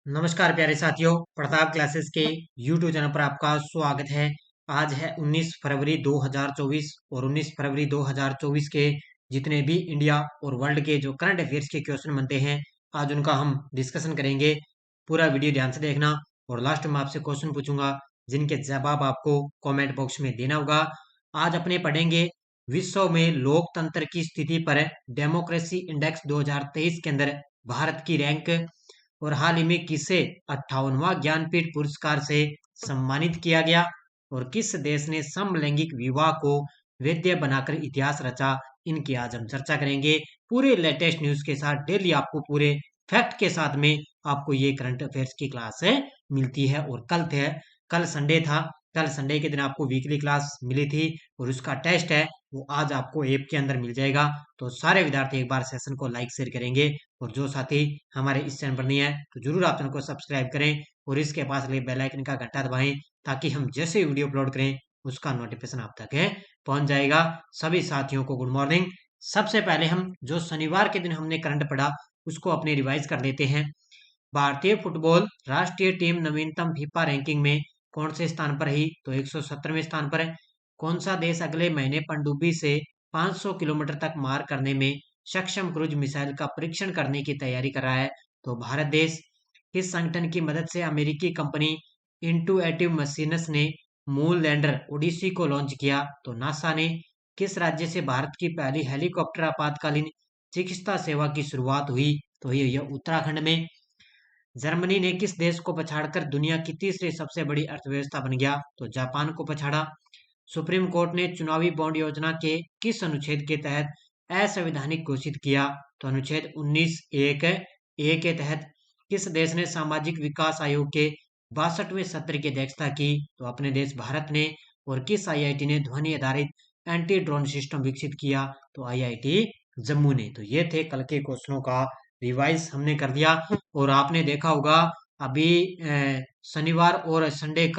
नमस्कार प्यारे साथियों, प्रताप क्लासेस के यूट्यूब चैनल पर आपका स्वागत है। आज है 19 फरवरी 2024 और 19 फरवरी 2024 के जितने भी इंडिया और वर्ल्ड के जो करंट अफेयर्स के क्वेश्चन बनते हैं, आज उनका हम डिस्कशन करेंगे। पूरा वीडियो ध्यान से देखना और लास्ट में आपसे क्वेश्चन पूछूंगा जिनके जवाब आपको कमेंट बॉक्स में देना होगा। आज अपने पढ़ेंगे विश्व में लोकतंत्र की स्थिति पर डेमोक्रेसी इंडेक्स 2023 के अंदर भारत की रैंक और हाल ही में किसे 58वां ज्ञानपीठ पुरस्कार से सम्मानित किया गया और किस देश ने समलैंगिक विवाह को वैध बनाकर इतिहास रचा। इनकी आज हम चर्चा करेंगे पूरे लेटेस्ट न्यूज के साथ। डेली आपको पूरे फैक्ट के साथ में आपको ये करंट अफेयर्स की क्लास है मिलती है। और कल संडे था, कल संडे के दिन आपको वीकली क्लास मिली थी और उसका टेस्ट है वो आज आपको ऐप के अंदर मिल जाएगा। तो सारे विद्यार्थी एक बार सेशन को लाइक शेयर करेंगे और जो साथी हमारे इस चैनल पर नहीं है तो जरूर आप चैनल को सब्सक्राइब करें और इसके पास लगे बेल आइकन का घंटा दबाएं ताकि हम जैसे वीडियो अपलोड करें उसका नोटिफिकेशन आप तक है पहुंच जाएगा। सभी साथियों को गुड मॉर्निंग। सबसे पहले हम जो शनिवार के दिन हमने करंट पढ़ा उसको अपने रिवाइज कर लेते हैं। भारतीय फुटबॉल राष्ट्रीय टीम नवीनतम फीफा रैंकिंग में कौन से स्थान पर रही? तो 117वें स्थान पर है। कौन सा देश अगले महीने पनडुब्बी से 500 किलोमीटर तक मार करने में सक्षम क्रूज मिसाइल का परीक्षण करने की तैयारी कर रहा है? तो भारत देश। किस संगठन की मदद से अमेरिकी कंपनी इंटुएटिव मशीन्स ने मून लैंडर ओडिसी को लॉन्च किया? तो नासा ने। किस राज्य से भारत की पहली हेलीकॉप्टर आपातकालीन चिकित्सा सेवा की शुरुआत हुई? तो ये उत्तराखंड में। जर्मनी ने किस देश को पछाड़कर दुनिया की तीसरी सबसे बड़ी अर्थव्यवस्था बन गया? तो जापान को पछाड़ा। सुप्रीम कोर्ट ने चुनावी बॉन्ड योजना के किस अनुच्छेद के तहत असंवैधानिक घोषित किया? तो अनुच्छेद 19(1) ए के तहत। किस देश ने सामाजिक विकास आयोग के 62वें सत्र की अध्यक्षता की? तो अपने देश भारत ने। और किस आईआईटी ने ध्वनि आधारित एंटी ड्रोन सिस्टम विकसित किया? तो आईआईटी जम्मू ने। तो ये थे कल के क्वेश्चनों का रिवाइज हमने कर दिया। और आपने देखा होगा अभी शनिवार और संडे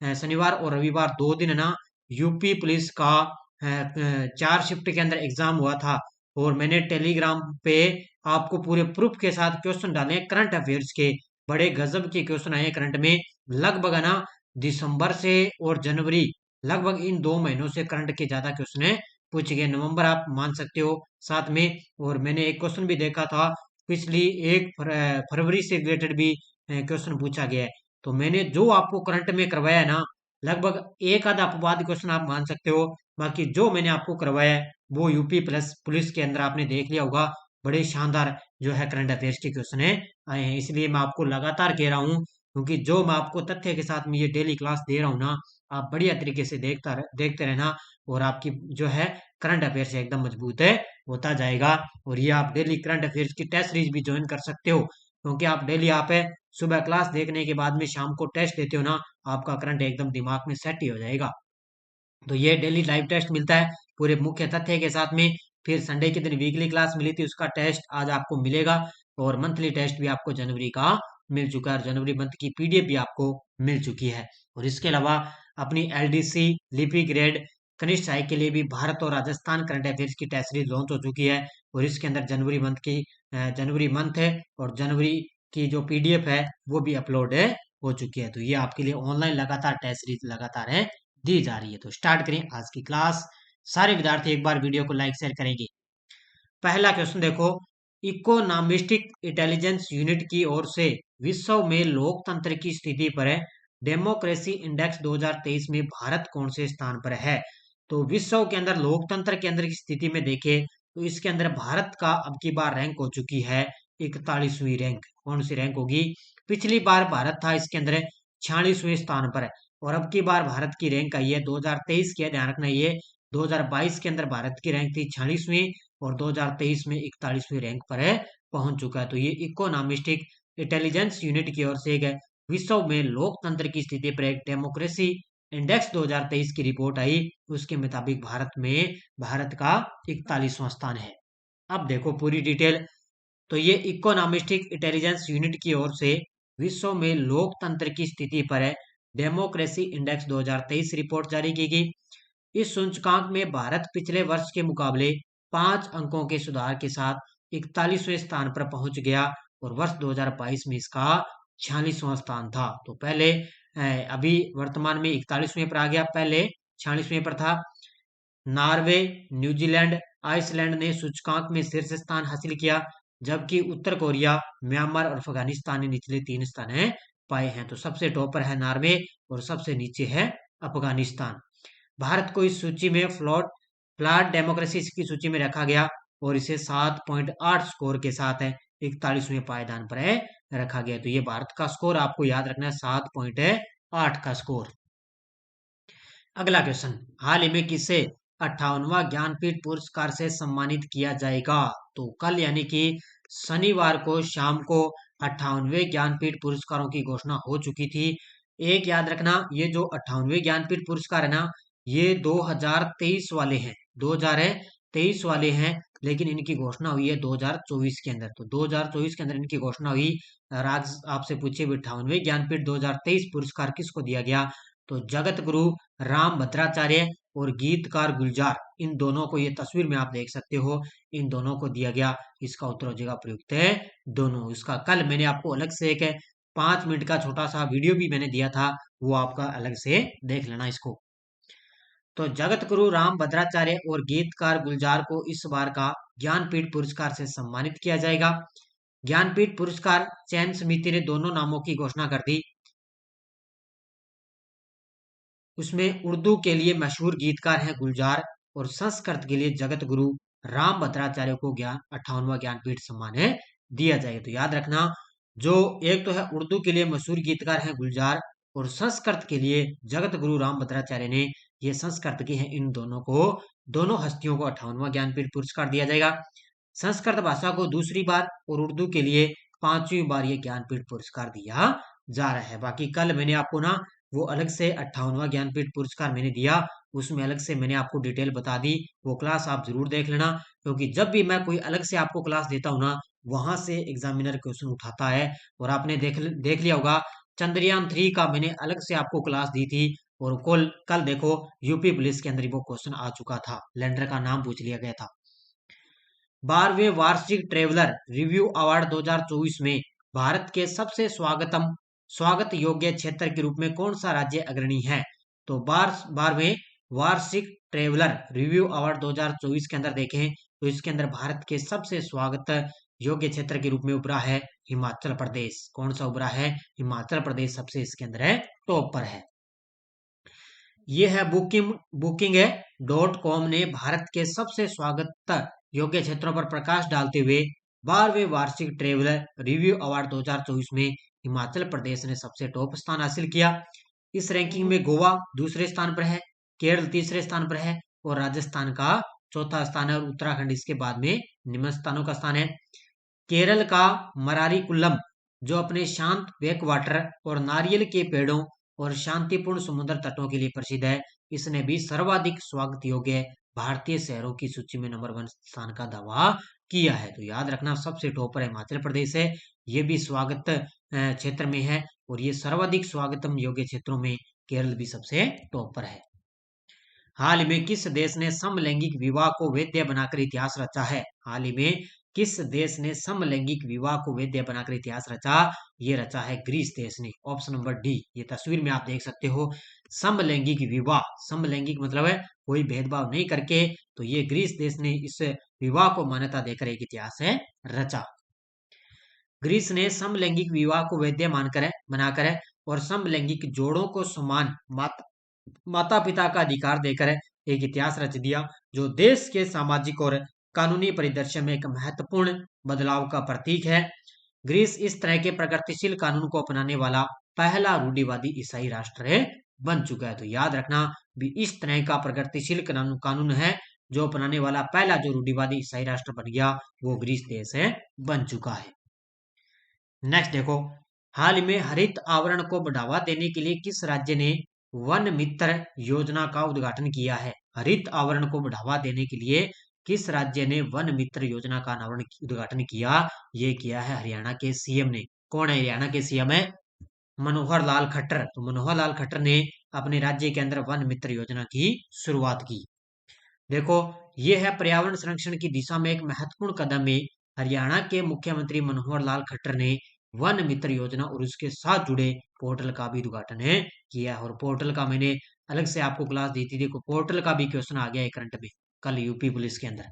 शनिवार और रविवार 2 दिन ना यूपी पुलिस का 4 शिफ्ट के अंदर एग्जाम हुआ था और मैंने टेलीग्राम पे आपको पूरे प्रूफ के साथ क्वेश्चन डाले करंट अफेयर्स के। बड़े गजब के क्वेश्चन आए करंट में। लगभग है ना दिसंबर से और जनवरी, लगभग इन 2 महीनों से करंट के ज्यादा क्वेश्चन पूछे गए। नवंबर आप मान सकते हो साथ में। और मैंने एक क्वेश्चन भी देखा था पिछली 1 फरवरी से रिलेटेड भी क्वेश्चन पूछा गया है। तो मैंने जो आपको करंट में करवाया है ना, लगभग एक आधा अपवाद क्वेश्चन आप मान सकते हो। बाकी जो मैंने आपको करवाया है वो यूपी प्लस पुलिस के अंदर आपने देख लिया होगा। बड़े शानदार जो है करंट अफेयर्स के क्वेश्चन आए हैं। इसलिए मैं आपको लगातार कह रहा हूँ क्योंकि जो मैं आपको तथ्य के साथ में ये डेली क्लास दे रहा हूँ ना, आप बढ़िया तरीके से देखते रहना और आपकी जो है करंट अफेयर्स एकदम मजबूत है होता जाएगा। और ये आप डेली करंट अफेयर्स की टेस्ट सीरीज भी ज्वाइन कर सकते हो क्योंकि आप डेली आप है सुबह क्लास देखने के बाद में शाम को टेस्ट देते हो ना, आपका करंट एकदम दिमाग में सेट ही हो जाएगा। तो ये डेली लाइव टेस्ट मिलता है पूरे मुख्य तथ्य के साथ में। फिर संडे के दिन वीकली क्लास मिली थी उसका टेस्ट आज आपको मिलेगा और मंथली टेस्ट भी आपको जनवरी का मिल चुका है और जनवरी मंथ की पीडीएफ भी आपको मिल चुकी है। और इसके अलावा अपनी एलडीसी लिपि ग्रेड कनिष्ठ सहायक के लिए भी भारत और राजस्थान करंट अफेयर्स की टेस्ट सीरीज लॉन्च हो चुकी है और इसके अंदर जनवरी मंथ है और जनवरी की जो पीडीएफ है वो भी अपलोड हो चुकी है। तो ये आपके लिए ऑनलाइन लगातार टेस्ट सीरीज लगातार है दी जा रही है। तो स्टार्ट करें आज की क्लास। सारे विद्यार्थी एक बार वीडियो को लाइक शेयर करेंगे। पहला क्वेश्चन देखो, इकोनॉमिस्टिक इंटेलिजेंस यूनिट की ओर से विश्व में लोकतंत्र की स्थिति पर है डेमोक्रेसी इंडेक्स 2023 में भारत कौन से स्थान पर है? तो विश्व के अंदर लोकतंत्र के अंदर की स्थिति में देखें तो इसके अंदर भारत का अब की बार रैंक हो चुकी है 41वीं रैंक। कौन सी रैंक होगी? पिछली बार भारत था इसके अंदर 46वें स्थान पर और अब की बार भारत की रैंक आई है 2023 की, ध्यान रखना ये 2022 के अंदर भारत की रैंक थी 46वीं और 2023 में 41वीं रैंक पर है पहुंच चुका है। तो ये इकोनॉमिस्टिक इंटेलिजेंस यूनिट की ओर से एक विश्व में लोकतंत्र की स्थिति पर एक डेमोक्रेसी इंडेक्स 2023 की रिपोर्ट आई। उसके मुताबिक भारत का 41वां स्थान है। अब देखो पूरी डिटेल। तो ये इकोनॉमिस्टिक इंटेलिजेंस यूनिट की ओर से विश्व में लोकतंत्र की स्थिति पर है डेमोक्रेसी इंडेक्स 2023 रिपोर्ट जारी की गई। इस सूचकांक में भारत पिछले वर्ष के मुकाबले 5 अंकों के सुधार के साथ 41वें स्थान पर पहुंच गया और वर्ष 2022 में इसका 46वां स्थान था। तो पहले अभी वर्तमान में 41वें पर आ गया, पहले 46वें पर था। नॉर्वे, न्यूजीलैंड, आइसलैंड ने सूचकांक में शीर्ष स्थान हासिल किया, जबकि उत्तर कोरिया, म्यांमार और अफगानिस्तान ने निचले 3 स्थान पाए हैं। तो सबसे टॉप पर है नॉर्वे और सबसे नीचे है अफगानिस्तान। भारत को इस सूची में फ्लॉट डेमोक्रेसी की सूची में रखा गया और इसे 7.8 स्कोर के साथ 41वें पायदान पर रखा गया। तो ये भारत का स्कोर आपको याद रखना है, 7.8 का स्कोर। अगला क्वेश्चन, हाल ही में किसे 58वां ज्ञानपीठ पुरस्कार से सम्मानित किया जाएगा? तो कल यानी कि शनिवार को शाम को 58वें ज्ञानपीठ पुरस्कारों की घोषणा हो चुकी थी। एक याद रखना, ये जो 58वें ज्ञानपीठ पुरस्कार है ना, ये 2023 वाले हैं, 2023 वाले हैं, लेकिन इनकी घोषणा हुई है 2024 के अंदर। तो 2024 के अंदर इनकी घोषणा हुई। और आज आपसे पूछे 58वें ज्ञानपीठ 2023 पुरस्कार किसको दिया गया? तो जगत गुरु राम भद्राचार्य और गीतकार गुलजार, इन दोनों को, ये तस्वीर में आप देख सकते हो, इन दोनों को दिया गया। इसका उत्तर हो जाएगा प्रयुक्त है दोनों। इसका कल मैंने आपको अलग से एक 5 मिनट का छोटा सा वीडियो भी मैंने दिया था, वो आपका अलग से देख लेना इसको। तो जगत गुरु राम भद्राचार्य और गीतकार गुलजार को इस बार का ज्ञानपीठ पुरस्कार से सम्मानित किया जाएगा। ज्ञानपीठ पुरस्कार चयन समिति ने दोनों नामों की घोषणा कर दी। उसमें उर्दू के लिए मशहूर गीतकार हैं गुलजार और संस्कृत के लिए जगत गुरु राम भद्राचार्य को 58वां ज्ञानपीठ सम्मान दिया जाएगा। तो याद रखना, जो एक तो है उर्दू के लिए मशहूर गीतकार हैं गुलजार और संस्कृत के लिए जगत गुरु राम भद्राचार्य ने, ये संस्कृत के हैं, इन दोनों को, दोनों हस्तियों को 58वां ज्ञानपीठ पुरस्कार दिया जाएगा। संस्कृत भाषा को दूसरी बार और उर्दू के लिए 5वीं बार ये ज्ञानपीठ पुरस्कार दिया जा रहा है। बाकी कल मैंने आपको ना वो अलग से 58वां ज्ञानपीठ पुरस्कार मैंने दिया, उसमें अलग से मैंने आपको डिटेल बता दी। वो क्लास आप जरूर देख लेना, क्योंकि जब भी मैं कोई अलग से आपको क्लास देता हूँ ना, वहां से एग्जामिनर क्वेश्चन उठाता है। और आपने देख लिया होगा, चंद्रयान 3 का मैंने अलग से आपको क्लास दी थी, और कल देखो यूपी पुलिस के अंदर वो क्वेश्चन आ चुका था, लैंडर का नाम पूछ लिया गया था। 12वें वार्षिक ट्रेवलर रिव्यू अवार्ड 2024 में भारत के सबसे स्वागत योग्य क्षेत्र के रूप में कौन सा राज्य अग्रणी है? तो 12वें वार्षिक ट्रेवलर रिव्यू अवार्ड 2024 के अंदर देखें तो इसके अंदर भारत के सबसे स्वागत योग्य क्षेत्र के रूप में उभरा है हिमाचल प्रदेश। कौन सा उभरा है? हिमाचल प्रदेश सबसे इसके अंदर है, टॉप पर है। ये है बुकिंग.com ने भारत के सबसे स्वागत योग्य क्षेत्रों पर प्रकाश डालते हुए 12वें वार्षिक ट्रेवलर रिव्यू अवार्ड 2024 में हिमाचल प्रदेश ने सबसे टॉप स्थान हासिल किया। इस रैंकिंग में गोवा दूसरे स्थान पर है, केरल तीसरे स्थान पर है और राजस्थान का चौथा स्थान है, और उत्तराखंड इसके बाद में निम्न स्थानों का स्थान है। केरल का मरारी कुल्लम, जो अपने शांत बैक वाटर और नारियल के पेड़ों और शांतिपूर्ण समुद्र तटों के लिए प्रसिद्ध है, इसने भी सर्वाधिक स्वागत योग्य भारतीय शहरों की सूची में नंबर 1 स्थान का दावा किया है। तो याद रखना, सबसे टॉप पर हिमाचल प्रदेश है, ये भी स्वागत क्षेत्र में है, और ये सर्वाधिक स्वागतम योग्य क्षेत्रों में केरल भी सबसे टॉप पर है। हाल ही में किस देश ने समलैंगिक विवाह को वैध बनाकर इतिहास रचा है? हाल ही में किस देश ने समलैंगिक विवाह को वैध बनाकर इतिहास रचा? ये रचा है ग्रीस देश ने। Option number D. ये तस्वीर में आप देख सकते हो, समलैंगिक विवाह, समलैंगिक मतलब है कोई भेदभाव नहीं करके, तो ये ग्रीस देश ने इस विवाह को मान्यता देकर एक इतिहास है रचा। ग्रीस ने समलैंगिक विवाह को वैध बनाकर और समलैंगिक जोड़ों को समान माता पिता का अधिकार देकर एक इतिहास रच दिया, जो देश के सामाजिक और कानूनी परिदृश्य में एक महत्वपूर्ण बदलाव का प्रतीक है। ग्रीस इस तरह के प्रगतिशील कानून को अपनाने वाला पहला रूढ़िवादी ईसाई राष्ट्र बन चुका है। तो याद रखना भी, इस तरह का प्रगतिशील कानून है जो अपनाने वाला पहला जो रूढ़िवादी ईसाई राष्ट्र बन गया, वो ग्रीस देश बन चुका है। नेक्स्ट देखो, हाल ही में हरित आवरण को बढ़ावा देने के लिए किस राज्य ने वन मित्र योजना का उद्घाटन किया है? हरित आवरण को बढ़ावा देने के लिए किस राज्य ने वन मित्र योजना का उद्घाटन किया? ये किया है हरियाणा के सीएम ने। कौन है हरियाणा के सीएम? है मनोहर लाल खट्टर। तो मनोहर लाल खट्टर ने अपने राज्य के अंदर वन मित्र योजना की शुरुआत की। देखो, ये है पर्यावरण संरक्षण की दिशा में एक महत्वपूर्ण कदम है। हरियाणा के मुख्यमंत्री मनोहर लाल खट्टर ने वन मित्र योजना और उसके साथ जुड़े पोर्टल का भी उद्घाटन है किया। और पोर्टल का मैंने अलग से आपको क्लास दी थी, देखो पोर्टल का भी क्वेश्चन आ गया है करंट में कल यूपी पुलिस के अंदर।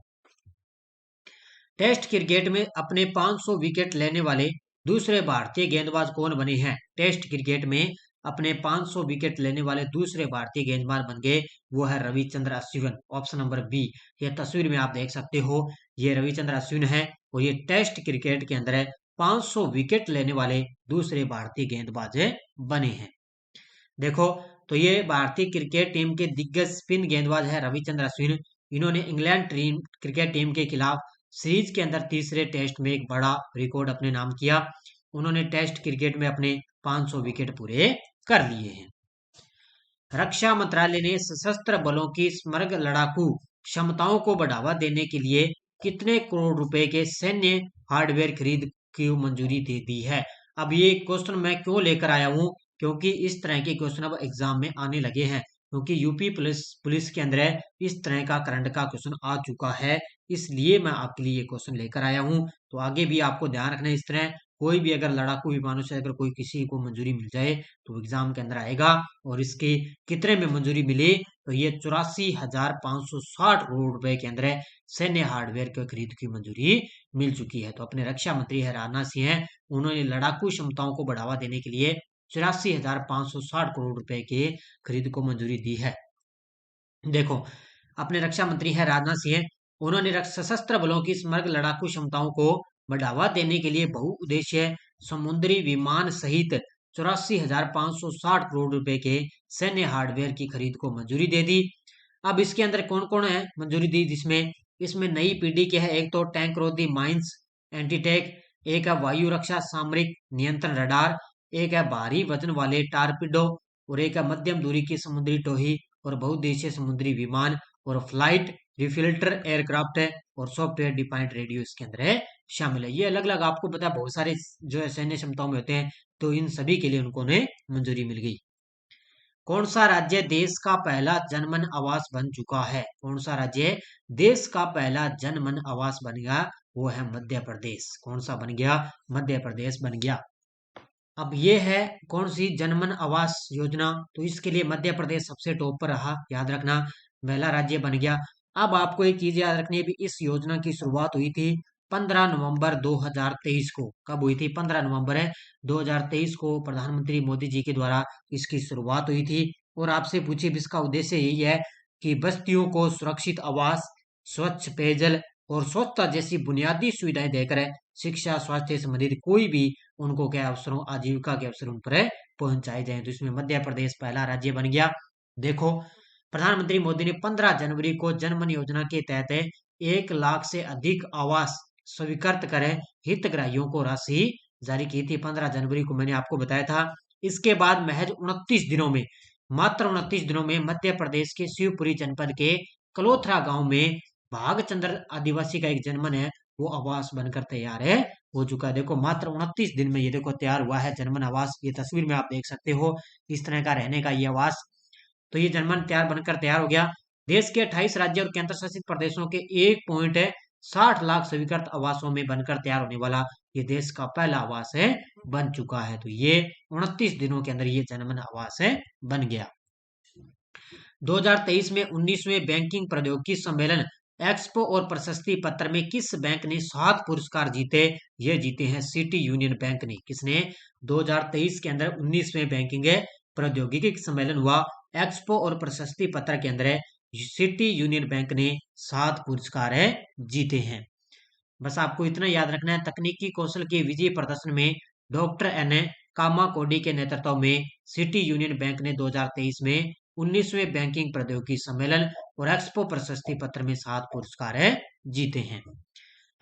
टेस्ट क्रिकेट में अपने 500 विकेट लेने वाले दूसरे भारतीय गेंदबाज कौन बने हैं? टेस्ट क्रिकेट में अपने 500 विकेट लेने वाले दूसरे भारतीय गेंदबाज बन गए, वो है Ravichandra Ashwin, option number B. ये तस्वीर में आप देख सकते हो, ये रविचंद्र अश्विन है और ये टेस्ट क्रिकेट के अंदर 500 विकेट लेने वाले दूसरे भारतीय गेंदबाज बने हैं। देखो तो ये भारतीय क्रिकेट टीम के दिग्गज स्पिन गेंदबाज है रविचंद्र अश्विन। इन्होंने इंग्लैंड टीम क्रिकेट टीम के खिलाफ सीरीज के अंदर तीसरे टेस्ट में एक बड़ा रिकॉर्ड अपने नाम किया। उन्होंने टेस्ट क्रिकेट में अपने 500 विकेट पूरे कर लिए हैं। रक्षा मंत्रालय ने सशस्त्र बलों की समग्र लड़ाकू क्षमताओं को बढ़ावा देने के लिए कितने करोड़ रुपए के सैन्य हार्डवेयर खरीद की मंजूरी दे दी है? अब ये क्वेश्चन मैं क्यों लेकर आया हूँ, क्योंकि इस तरह के क्वेश्चन अब एग्जाम में आने लगे हैं, क्योंकि यूपी पुलिस पुलिस के अंदर इस तरह का करंट का क्वेश्चन आ चुका है, इसलिए मैं आपके लिए ये क्वेश्चन लेकर आया हूँ। तो आगे भी आपको ध्यान रखना है, इस तरह कोई भी अगर लड़ाकू विमानों से अगर कोई किसी को मंजूरी मिल जाए तो एग्जाम के अंदर आएगा। और इसकी कितने में मंजूरी मिली, तो ये 84,560 करोड़ रुपए के अंदर सैन्य हार्डवेयर के खरीद की मंजूरी मिल चुकी है। तो अपने रक्षा मंत्री है राजनाथ सिंह हैं, उन्होंने लड़ाकू क्षमताओं को बढ़ावा देने के लिए 84,560 करोड़ रुपए के खरीद को मंजूरी दी है। देखो अपने रक्षा मंत्री है राजनाथ सिंह, उन्होंने सशस्त्र बलों की समग्र लड़ाकू क्षमताओं को बढ़ावा देने के लिए बहुउद्देशीय समुद्री विमान सहित 84,560 करोड़ रुपए के सैन्य हार्डवेयर की खरीद को मंजूरी दे दी। अब इसके अंदर कौन कौन है मंजूरी दी, जिसमें इसमें नई पीढ़ी के है, एक तो टैंक रोधी माइंस एंटी टैंक, एक है वायु रक्षा सामरिक नियंत्रण रडार, एक है भारी वजन वाले टारपीडो और एक है मध्यम दूरी की समुद्री टोही और बहुउद्देशीय समुद्री विमान और फ्लाइट रिफिल्टर एयरक्राफ्ट है और सॉफ्टवेयर डिफाइंड रेडियो इसके अंदर है शामिल है। ये अलग अलग आपको पता है बहुत सारे जो है सैन्य क्षमताओं में होते हैं, तो इन सभी के लिए उनको ने मंजूरी मिल गई। कौन सा राज्य देश का पहला जनमन आवास बन चुका है? कौन सा राज्य देश का पहला जनमन आवास बन गया? वो है मध्य प्रदेश। कौन सा बन गया? मध्य प्रदेश बन गया। अब ये है कौन सी जनमन आवास योजना, तो इसके लिए मध्य प्रदेश सबसे टॉप पर रहा, याद रखना, पहला राज्य बन गया। अब आपको एक चीज याद रखनी है, भी इस योजना की शुरुआत हुई थी 15 नवंबर 2023 को। कब हुई थी? 15 नवंबर है 2023 को प्रधानमंत्री मोदी जी के द्वारा इसकी शुरुआत हुई थी। और आपसे पूछे इसका उद्देश्य यही है कि बस्तियों को सुरक्षित आवास, स्वच्छ पेयजल और स्वच्छता जैसी बुनियादी सुविधाएं देकर शिक्षा स्वास्थ्य से संबंधित कोई भी उनको क्या अवसरों आजीविका के अवसर उन पर पहुंचाए जाए। तो इसमें मध्य प्रदेश पहला राज्य बन गया। देखो प्रधानमंत्री मोदी ने 15 जनवरी को जनमन योजना के तहत 1 लाख से अधिक आवास स्वीकृत कर हितग्राहियों को राशि जारी की थी। 15 जनवरी को मैंने आपको बताया था। इसके बाद महज 29 दिनों में, मात्र 29 दिनों में मध्य प्रदेश के शिवपुरी जनपद के कलोथरा गांव में भागचंद्र आदिवासी का एक जनमन है, वो आवास बनकर तैयार है हो चुका है। देखो मात्र 29 दिन में ये देखो तैयार हुआ है जनमन आवास। ये तस्वीर में आप देख सकते हो इस तरह का रहने का ये आवास। तो ये जनमन बनकर तैयार हो गया। देश के 28 राज्य और केंद्र शासित प्रदेशों के 1.60 लाख स्वीकृत आवासों में बनकर तैयार होने वाला ये देश का पहला आवास है बन चुका है। तो ये 29 दिनों के अंदर ये जनमन आवास है बन गया। 2023 में 19वें बैंकिंग प्रौद्योगिकी सम्मेलन एक्सपो और प्रशस्ति पत्र में किस बैंक ने 7 पुरस्कार जीते? ये जीते हैं सिटी यूनियन बैंक ने। किसने? 2023 के अंदर 19वें बैंकिंग प्रौद्योगिकी सम्मेलन हुआ, एक्सपो और प्रशस्ति पत्र के अंदर सिटी यूनियन बैंक ने 7 पुरस्कार जीते हैं। बस आपको इतना याद रखना है, तकनीकी कौशल के विजय प्रदर्शन में डॉक्टर एन कामाकोडी के नेतृत्व में सिटी यूनियन बैंक ने 2023 में 19वें बैंकिंग प्रौद्योगिकी सम्मेलन और एक्सपो प्रशस्ति पत्र में 7 पुरस्कार जीते हैं।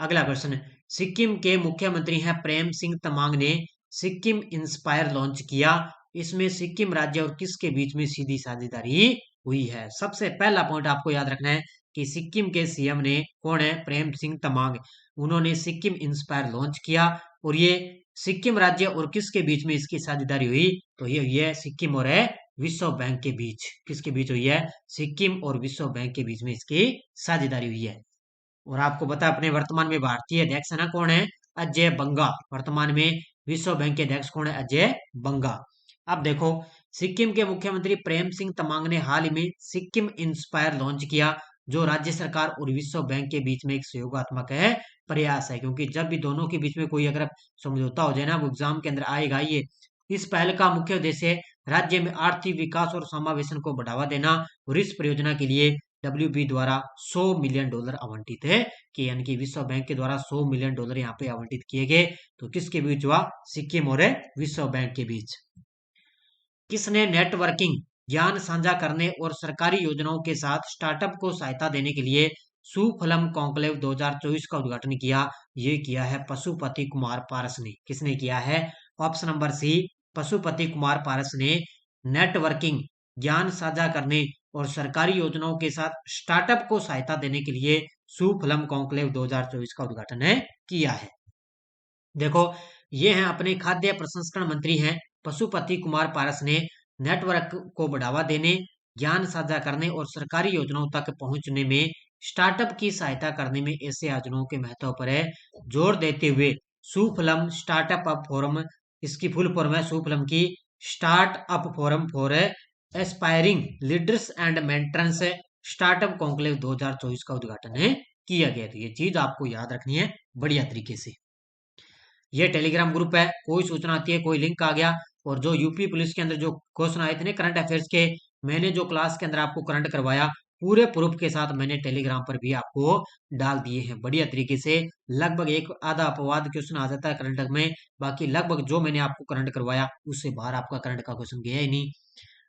अगला क्वेश्चन, सिक्किम के मुख्यमंत्री हैं प्रेम सिंह तमांग ने सिक्किम इंस्पायर लॉन्च किया। इसमें सिक्किम राज्य और किसके बीच में सीधी साझेदारी हुई है? सबसे पहला पॉइंट आपको याद रखना है कि सिक्किम के सीएम ने कौन है? प्रेम सिंह तमांग। उन्होंने सिक्किम इंस्पायर लॉन्च किया और ये सिक्किम राज्य और किसके बीच में इसकी साझेदारी हुई? तो ये हुई है सिक्किम और विश्व बैंक के बीच। किसके बीच हुई है? सिक्किम और विश्व बैंक के बीच में इसकी साझेदारी हुई है। और आपको पता है अपने वर्तमान में भारतीय अध्यक्ष है ना कौन है? अजय बंगा। वर्तमान में विश्व बैंक के अध्यक्ष कौन है? अजय बंगा। अब देखो, सिक्किम के मुख्यमंत्री प्रेम सिंह तमांग ने हाल ही में सिक्किम इंस्पायर लॉन्च किया, जो राज्य सरकार और विश्व बैंक के बीच में एक सहयोगात्मक है प्रयास है, क्योंकि जब भी दोनों के बीच में कोई अगर समझौता हो जाए ना, वो एग्जाम के अंदर आएगा ये। इस पहल का मुख्य उद्देश्य राज्य में आर्थिक विकास और समावेशन को बढ़ावा देना, और इस परियोजना के लिए डब्ल्यूबी द्वारा $100 मिलियन आवंटित है, कि यानी कि विश्व बैंक के द्वारा $100 मिलियन यहाँ पे आवंटित किए गए। तो किसके बीच हुआ? सिक्किम और विश्व बैंक के बीच। किसने नेटवर्किंग, ज्ञान साझा करने और सरकारी योजनाओं के साथ स्टार्टअप को सहायता देने के लिए सुफलम कॉन्क्लेव 2024 का उद्घाटन किया? ये किया है पशुपति कुमार पारस ने। किसने किया है? Option number C, Pashupati Kumar Paras ने नेटवर्किंग, ज्ञान साझा करने और सरकारी योजनाओं के साथ स्टार्टअप को सहायता देने के लिए सुफलम कॉन्क्लेव 2024 का उद्घाटन किया है। देखो, ये हैं अपने खाद्य प्रसंस्करण मंत्री हैं पशुपति कुमार पारस ने नेटवर्क को बढ़ावा देने, ज्ञान साझा करने और सरकारी योजनाओं तक पहुंचने में स्टार्टअप की सहायता करने में ऐसे योजनाओं के महत्व पर जोर देते हुए सुफलम स्टार्टअप अप फोरम, इसकी फुल फॉर्म है सुफलम की startup forum for aspiring leaders and mentors startup conclave 2024 का उद्घाटन किया गया। तो ये चीज आपको याद रखनी है बढ़िया तरीके से। ये टेलीग्राम ग्रुप है, कोई सूचना आती है, कोई लिंक आ गया, और जो यूपी पुलिस के अंदर जो क्वेश्चन आए थे ना करंट अफेयर्स के, मैंने जो क्लास के अंदर आपको करंट करवाया पूरे प्रूफ के साथ मैंने टेलीग्राम पर भी आपको डाल दिए हैं बढ़िया तरीके से। लगभग एक आधा अपवाद क्वेश्चन आ जाता है करंट में, बाकी लगभग जो मैंने आपको करंट करवाया उससे बाहर आपका करंट का क्वेश्चन गया ही नहीं।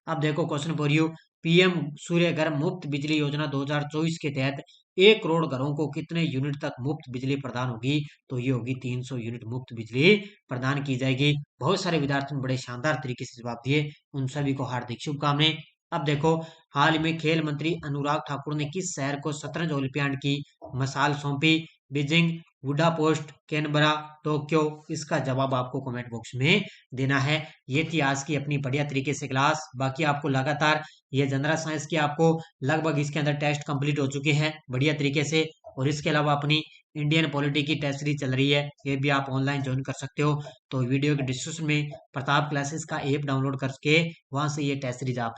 अब देखो क्वेश्चन फॉर यू, पीएम सूर्य घर मुफ्त बिजली योजना 2024 के तहत 1 करोड़ घरों को कितने यूनिट तक मुफ्त बिजली प्रदान होगी? तो ये होगी 300 यूनिट मुफ्त बिजली प्रदान की जाएगी। बहुत सारे विद्यार्थियों ने बड़े शानदार तरीके से जवाब दिए, उन सभी को हार्दिक शुभकामनाएं। अब देखो, हाल ही में खेल मंत्री अनुराग ठाकुर ने किस शहर को शतरंज ओलंपियाड की मशाल सौंपी? Beijing, Budapest, Canberra, Tokyo? इसका जवाब आपको कमेंट बॉक्स में देना है। ये थी आज की अपनी बढ़िया तरीके से क्लास। बाकी आपको लगातार ये जनरल साइंस की आपको लगभग इसके अंदर टेस्ट कंप्लीट हो चुके हैं बढ़िया तरीके से, और इसके अलावा अपनी इंडियन पॉलिटी की टेस्ट सीरीज चल रही है, ये भी आप ऑनलाइन ज्वाइन कर सकते हो। तो वीडियो के डिस्क्रिप्शन में प्रताप क्लासेस का ऐप डाउनलोड करके वहां से ये टेस्ट सीरीज आप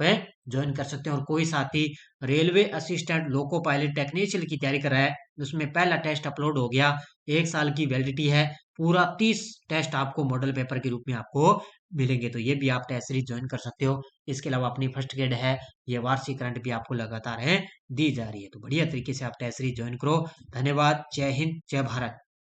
ज्वाइन कर सकते हो। और कोई साथी railway assistant loco pilot technician की तैयारी कर रहा है, उसमें पहला टेस्ट अपलोड हो गया, 1 साल की वैलिडिटी है, पूरा 30 टेस्ट आपको मॉडल पेपर के रूप में आपको मिलेंगे। तो ये भी आप टेस्ट सीरीज ज्वाइन कर सकते हो। इसके अलावा अपनी फर्स्ट ग्रेड है, ये वार्षिक करंट भी आपको लगातार दी जा रही है। तो बढ़िया तरीके से आप टेस्ट सीरीज ज्वाइन करो। धन्यवाद। जय हिंद, जय भारत।